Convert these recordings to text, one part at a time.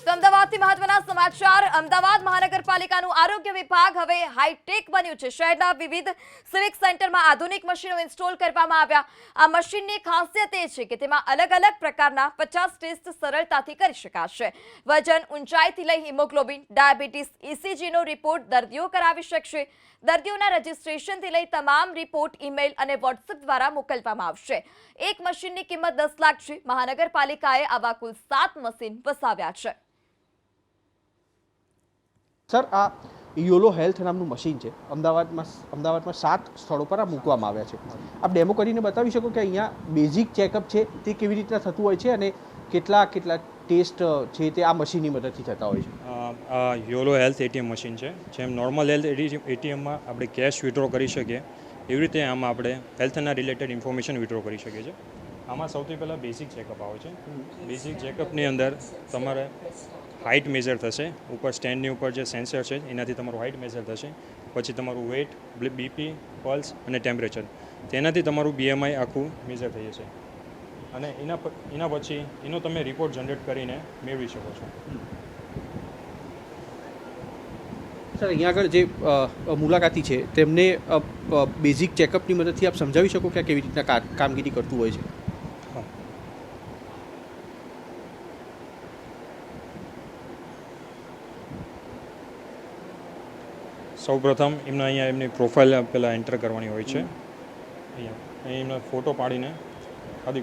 તો અમદાવાદથી મહત્વના સમાચાર અમદાવાદ મહાનગરપાલિકાનું આરોગ્ય વિભાગ હવે હાઈટેક બન્યું છે। શહેરના વિવિધ સિવિક સેન્ટરમાં આધુનિક મશીનો ઇન્સ્ટોલ કરવામાં આવ્યા। આ મશીનની ખાસિયત એ છે કે તેમાં અલગ અલગ પ્રકારના 50 ટેસ્ટ સરળતાથી કરી શકાશે। વજન, ઊંચાઈથી લઈ હિમોગ્લોબિન, ડાયાબિટીસ, ECGનો રિપોર્ટ દર્દીઓ કરાવી શકશે। દર્દીઓના રજીસ્ટ્રેશનથી લઈ તમામ રિપોર્ટ ઈમેલ અને વોટ્સએપ દ્વારા મોકલવામાં આવશે। એક મશીનની કિંમત 10 લાખ છે। મહાનગરપાલિકાએ આવા કુલ 7 મશીન વસાવ્યા છે। સર, આ યોલો હેલ્થ નામનું મશીન છે। અમદાવાદમાં 7 સ્થળો પર આ મૂકવામાં આવ્યા છે। આપ ડેમો કરીને બતાવી શકો કે અહીંયા બેઝિક ચેકઅપ છે તે કેવી રીતના થતું હોય છે અને કેટલા ટેસ્ટ છે તે આ મશીનની મદદથી થતા હોય છે। આ યોલો હેલ્થ એટીએમ મશીન છે। જેમ નોર્મલ હેલ્થ એટીએમમાં આપણે કેશ વિડ્રો કરી શકીએ એવી રીતે આમાં આપણે હેલ્થના રિલેટેડ ઇન્ફોર્મેશન વિડ્રો કરી શકીએ છીએ। આમાં સૌથી પહેલાં બેઝિક ચેકઅપ આવે છે। બેઝિક ચેકઅપની અંદર તમારે હાઇટ મેઝર થશે। ઉપર સ્ટેન્ડની ઉપર જે સેન્સર છે એનાથી તમારું હાઇટ મેઝર થશે। પછી તમારું વેઇટ, બીપી, પલ્સ અને ટેમ્પરેચર, તેનાથી તમારું BMI આખું મેઝર થઈ જશે અને એના પછી એનો તમે રિપોર્ટ જનરેટ કરીને મેળવી શકો છો। સર, અહીંયા આગળ જે મુલાકાતી છે તેમને બેઝિક ચેકઅપની મદદથી આપ સમજાવી શકો કે આ કેવી રીતના કામગીરી કરતું હોય છે। સૌપ્રથમ અહીંયા એમની પ્રોફાઇલ પહેલાં એન્ટર કરવાની હોય છે। અહીંયા એમનો ફોટો પાડીને આદિ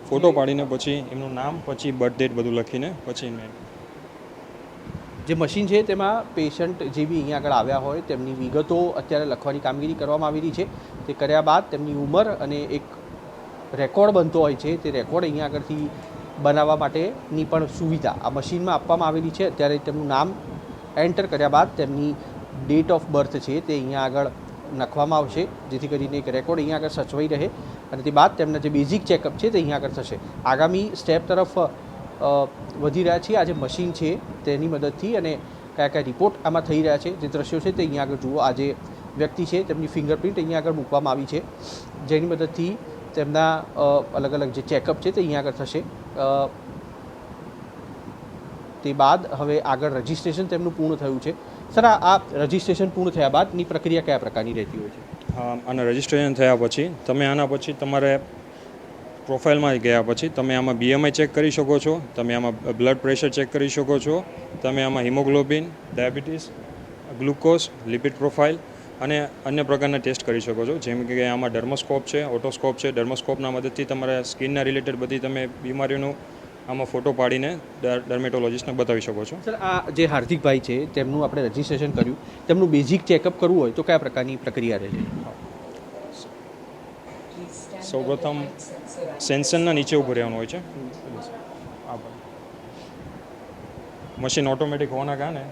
ફોટો પાડીને પછી એમનું નામ, પછી બર્થ ડેટ બધું લખીને પછી જે મશીન છે તેમાં પેશન્ટ જે બી અહીંયા આગળ આવ્યા હોય તેમની વિગતો અત્યારે લખવાની કામગીરી કરવામાં આવેલી છે। તે કર્યા બાદ તેમની ઉંમર અને એક રેકોર્ડ બનતો હોય છે, તે રેકોર્ડ અહીંયા આગળથી બનાવવા માટેની પણ સુવિધા આ મશીનમાં આપવામાં આવેલી છે। અત્યારે તેમનું નામ એન્ટર કર્યા બાદ તેમની ડેટ ઓફ બર્થ છે તે અહીંયા આગળ લખવામાં આવશે, જેથી કરીને એક રેકોર્ડ અહીંયા આગળ સચવાઈ રહે અને તે બાદ તેમના જે બેઝિક ચેકઅપ છે તે અહીંયા આગળ થશે। આગામી સ્ટેપ તરફ વધી રહ્યા છીએ। આ જે મશીન છે તેની મદદથી અને કયા રિપોર્ટ આમાં થઈ રહ્યા છે, જે દ્રશ્યો છે તે અહીંયા આગળ જુઓ। આ જે વ્યક્તિ છે તેમની ફિંગરપ્રિન્ટ અહીંયા આગળ મૂકવામાં આવી છે, જેની મદદથી તેમના અલગ અલગ જે ચેકઅપ છે તે અહીંયા આગળ થશે। તે બાદ હવે આગળ રજિસ્ટ્રેશન તેમનું પૂર્ણ થયું છે। સર, આ રજિસ્ટ્રેશન પૂર્ણ થયા બાદની પ્રક્રિયા કયા પ્રકારની રહેતી હોય છે? અને રજિસ્ટ્રેશન થયા પછી તમે આના પછી તમારે પ્રોફાઇલમાં ગયા પછી તમે આમાં BMI ચેક કરી શકો છો, તમે આમાં બ્લડ પ્રેશર ચેક કરી શકો છો, તમે આમાં haemoglobin, diabetes, glucose, lipid profile અને અન્ય પ્રકારના ટેસ્ટ કરી શકો છો। જેમ કે આમાં ડર્મોસ્કોપ છે, ઓટોસ્કોપ છે। ડર્મોસ્કોપના મદદથી તમારે સ્કિનના રિલેટેડ બધી તમે બીમારીઓનું આમાં ફોટો પાડીને ડર્મેટોલોજીસ્ટને બતાવી શકો છો। સર, આ જે હાર્દિકભાઈ છે તેમનું આપણે રજિસ્ટ્રેશન કર્યું, તેમનું બેઝિક ચેકઅપ કરવું હોય તો કયા પ્રકારની પ્રક્રિયા રહે છે? સૌપ્રથમ સેન્સરના નીચે ઊભું રહેવાનું હોય છે। મશીન ઓટોમેટિક હોવાના કારણે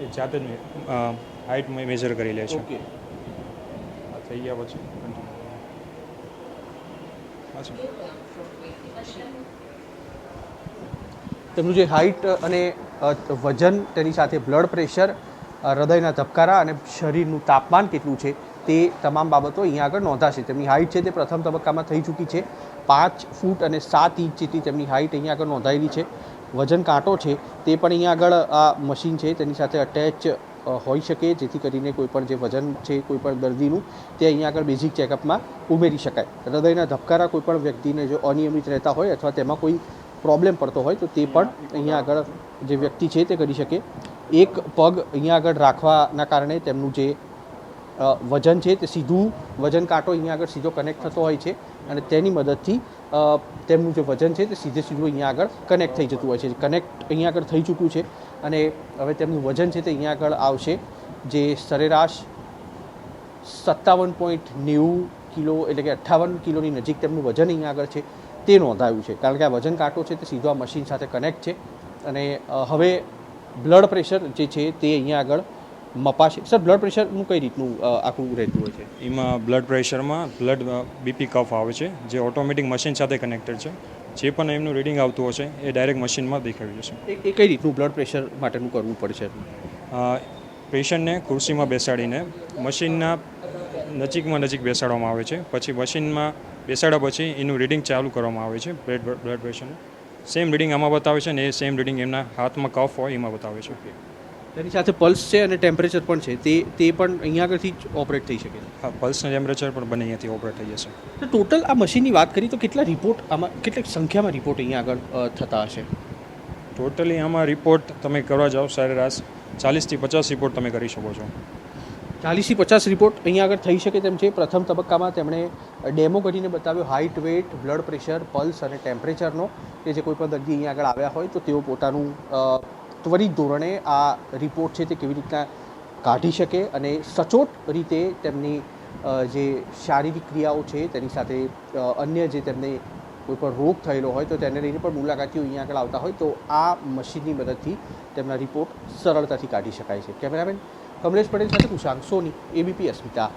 એ જાતે જ હાઇટ મેઝર કરી લે છે। આ થઈ ગયા પછી તેમનું જે હાઇટ અને વજન, તેની સાથે બ્લડ પ્રેશર, હૃદયના ધબકારા અને શરીરનું તાપમાન કેટલું છે તે તમામ બાબતો અહીંયા આગળ નોંધાશે। તેમની હાઇટ છે તે પ્રથમ તબક્કામાં થઈ ચૂકી છે। 5 ફૂટ અને 7 ઇંચ જેટલી તેમની હાઇટ અહીંયા આગળ નોંધાયેલી છે। વજન કાંટો છે તે પણ અહીંયા આગળ આ મશીન છે તેની સાથે અટેચ હોઈ શકે, જેથી કરીને કોઈપણ જે વજન છે કોઈપણ દર્દીનું તે અહીંયા આગળ બેઝિક ચેકઅપમાં ઉમેરી શકાય। હૃદયના ધબકારા કોઈપણ વ્યક્તિને જો અનિયમિત રહેતા હોય અથવા તેમાં કોઈ પ્રોબ્લેમ પડતો હોય તો તે પણ અહીંયા આગળ જે વ્યક્તિ છે તે કરી શકે। એક પગ અહીંયા આગળ રાખવાના કારણે તેમનું જે વજન છે તે સીધું વજન કાંટો અહીંયા આગળ સીધો કનેક્ટ થતો હોય છે અને તેની મદદથી તેમનું જે વજન છે તે સીધું અહીંયા આગળ કનેક્ટ થઈ જતું હોય છે। કનેક્ટ અહીંયા આગળ થઈ ચૂક્યું છે અને હવે તેમનું વજન છે તે અહીંયા આગળ આવશે, જે સરેરાશ 57.90 કિલો એટલે કે 58 કિલોની નજીક તેમનું વજન અહીંયા આગળ છે તે નોંધાયું છે, કારણ કે આ વજન કાંટો છે તે સીધો આ મશીન સાથે કનેક્ટ છે। અને હવે બ્લડ પ્રેશર જે છે તે અહીંયા આગળ મપાશે। સર, બ્લડ પ્રેશરનું કઈ રીતનું આખું રહેતું હોય છે? એમાં બ્લડ પ્રેશરમાં બ્લડ બીપી કફ આવે છે, જે ઓટોમેટિક મશીન સાથે કનેક્ટેડ છે। જે પણ એમનું રીડિંગ આવતું હશે એ ડાયરેક્ટ મશીનમાં દેખાવી જશે. એ કઈ રીતનું બ્લડ પ્રેશર માટેનું કરવું પડશે? પેશન્ટને ખુરશીમાં બેસાડીને મશીનના નજીક બેસાડવામાં આવે છે. પછી મશીનમાં બેસાડ્યા પછી એનું રીડિંગ ચાલુ કરવામાં આવે છે બ્લડ પ્રેશરનું. સેમ રીડિંગ આમાં બતાવે છે ને એ સેમ રીડિંગ એમના હાથમાં કફ હોય એમાં બતાવે છે. તેની સાથે પલ્સ છે અને ટેમ્પરેચર પણ છે, તે પણ અહીંયા આગળથી જ ઓપરેટ થઈ શકે છે. હા, પલ્સના ટેમ્પરેચર પણ બંને અહીંયાથી ઓપરેટ થઈ જશે. તો ટોટલ આ મશીનની વાત કરી તો કેટલા રિપોર્ટ આમાં, કેટલી સંખ્યામાં રિપોર્ટ અહીંયા આગળ થતા હશે? ટોટલી આમાં રિપોર્ટ તમે કરવા જાઓ સરેરાશ 40થી 50 રિપોર્ટ તમે કરી શકો છો. 40થી 50 રિપોર્ટ અહીંયા આગળ થઈ શકે તેમ છે. પ્રથમ તબક્કામાં તેમણે ડેમો કરીને બતાવ્યો height, weight, blood pressure, pulse અને ટેમ્પરેચરનો, કે જે કોઈ પણ દર્દી અહીંયા આગળ આવ્યા હોય તો તેઓ પોતાનું ત્વરિત ધોરણે આ રિપોર્ટ છે તે કેવી રીતના કાઢી શકે અને સચોટ રીતે તેમની જે શારીરિક ક્રિયાઓ છે તેની સાથે અન્ય જે તેમને કોઈ પણ રોગ થયેલો હોય તો તેને લઈને પણ મુલાકાતીઓ અહીંયા આગળ આવતા હોય તો આ મશીનની મદદથી તેમના રિપોર્ટ સરળતાથી કાઢી શકાય છે. કેમેરામેન કમલેશ પટેલ સાથે કુશાંક સોની, ABP અસ્મિતા.